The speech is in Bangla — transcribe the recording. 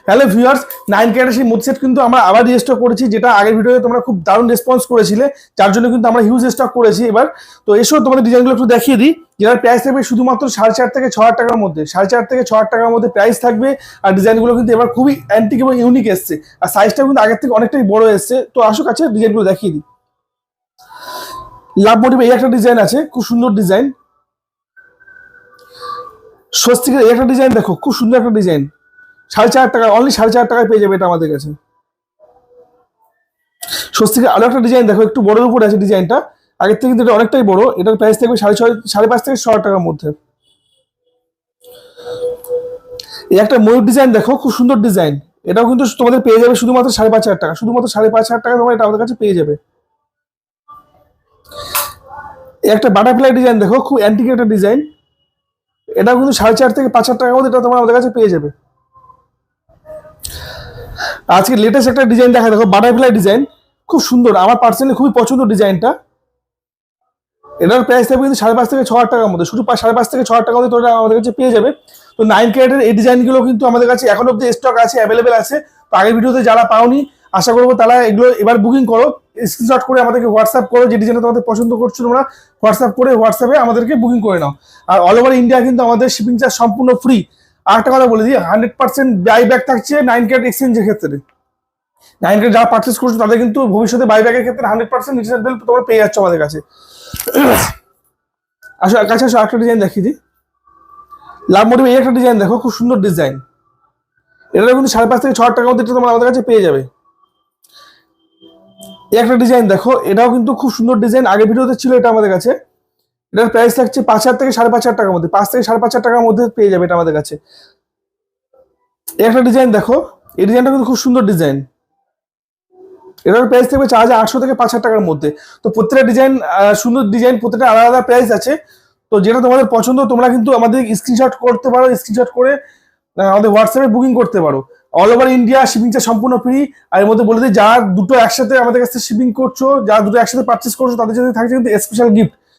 হ্যালো ভিউয়ার্স, 9 ক্যারেটের সেই মোদি সেট কিন্তু আমরা আবার রিস্টক করেছি, যেটা আগের ভিডিওতে তোমরা খুব দারুণ রেসপন্স করেছিলে, যার জন্য কিন্তু আমরা হিউজ স্টক করেছি এবার। তো এসো তোমাদের ডিজাইনগুলো একটু দেখিয়ে দিই, যেটার প্রাইস থাকবে শুধুমাত্র 4.5 থেকে 6 টাকার মধ্যে। 4.5 থেকে 6 টাকার মধ্যে প্রাইস থাকবে। আর ডিজাইনগুলো কিন্তু এবার খুবই অ্যান্টিক এবং ইউনিক এসছে, আর সাইজটা কিন্তু আগের থেকে অনেকটাই বড় এসছে। তো আসো কাছে ডিজাইনগুলো দেখিয়ে দিই। লাভ মোটিভ এই একটা ডিজাইন আছে, খুব সুন্দর ডিজাইন। স্বস্তিকের এই একটা ডিজাইন দেখো, খুব সুন্দর একটা ডিজাইন। 4.5 টাকা, অনলি 4.5 টাকায় পেয়ে যাবে এটা আমাদের কাছে। স্বস্তিকের আরো একটা ডিজাইন দেখো, একটু বড়ের উপরে আছে ডিজাইনটা, আগের থেকে কিন্তু এটা অনেকটাই বড়। এটার প্রাইস থাকবে 5.5 থেকে 6 টাকার মধ্যে। এই একটা ময়ূর ডিজাইন দেখো, খুব সুন্দর ডিজাইন। এটাও কিন্তু তোমাদের পেয়ে যাবে শুধুমাত্র 5.5 টাকা, শুধুমাত্র 5.5 টাকা তোমরা এটা আমাদের কাছে পেয়ে যাবে। এই একটা বাটারফ্লাই ডিজাইন দেখো, খুব অ্যান্টিক একটা ডিজাইন। এটাও কিন্তু 4.5 থেকে 5 টাকার মধ্যে এটা তোমরা আমাদের কাছে পেয়ে যাবে। আজকে লেটেস্ট একটা ডিজাইন দেখা দেখো, বাটারফ্লাই ডিজাইন, খুব সুন্দর। আমার পার্সোনালি খুবই পছন্দ ডিজাইনটা। এটার প্রাইস থাকবে কিন্তু 5.5 থেকে 6 টাকার মধ্যে, শুধু 5.5 থেকে 6 টাকার মধ্যে তোমরা আমাদের কাছে পেয়ে যাবে। তো 9 ক্যারেটের এই ডিজাইনগুলো কিন্তু আমাদের কাছে এখন অব্দি স্টক আছে, অ্যাভেলেবেল আছে। তো আগের ভিডিওতে যারা পাওনি, আশা করবো তারা এগুলো এবার বুকিং করো, স্ক্রিনশট করে আমাদেরকে হোয়াটসঅ্যাপ করো, যে ডিজাইনটা তোমাদের পছন্দ করছো তোমরা হোয়াটসঅ্যাপে আমাদেরকে বুকিং করে নাও। আর অল ওভার ইন্ডিয়া কিন্তু আমাদের শিপিং চার্জ সম্পূর্ণ ফ্রি। আর একটা কথা বলে দিই, 100% বাইব্যাক থাকছে 9 ক্যারেট এক্সচেঞ্জের ক্ষেত্রে। 9 ক্যারেট যারা পারচেস করছো তাদের কিন্তু ভবিষ্যতে বাইব্যাকের ক্ষেত্রে 100% রিটার্নেবল তোমরা পেয়ে যাচ্ছ আমাদের কাছে। আসো কাছে আসো, একটা ডিজাইন দেখিয়ে দিই। লাভ মোটিভ এই একটা ডিজাইন দেখো, খুব সুন্দর ডিজাইন। এটা কিন্তু 5.5 থেকে 6 টাকার মধ্যে তোমরা আমাদের কাছে পেয়ে যাবে। এই একটা ডিজাইন দেখো, এটাও কিন্তু খুব সুন্দর ডিজাইন, আগের ভিডিওতে ছিল এটা আমাদের কাছে। এটার প্রাইস থাকছে 5,000 থেকে 5,500 টাকার মধ্যে, 5 থেকে 5,500 টাকার মধ্যে পেয়ে যাবে এটা আমাদের কাছে। এই একটা ডিজাইন দেখো, এই ডিজাইনটা কিন্তু খুব সুন্দর ডিজাইন। এটার প্রাইস থাকবে 4,800 থেকে 5,000 টাকার মধ্যে। তো প্রত্যেকটা ডিজাইন সুন্দর ডিজাইন, প্রত্যেকটা আলাদা আলাদা প্রাইস আছে। তো যেটা তোমাদের পছন্দ তোমরা কিন্তু আমাদের স্ক্রিনশট করতে পারো, স্ক্রিনশট করে আমাদের হোয়াটসঅ্যাপে বুকিং করতে পারো। All over India shipping charge সম্পূর্ণ ফ্রি। আর এর মধ্যে বলে দিই, যারা দুটো একসাথে আমাদের কাছে শিপিং করছো, যারা দুটো একসাথে পারচেস করছো, তাদের জন্য থাকছে কিন্তু স্পেশাল গিফট।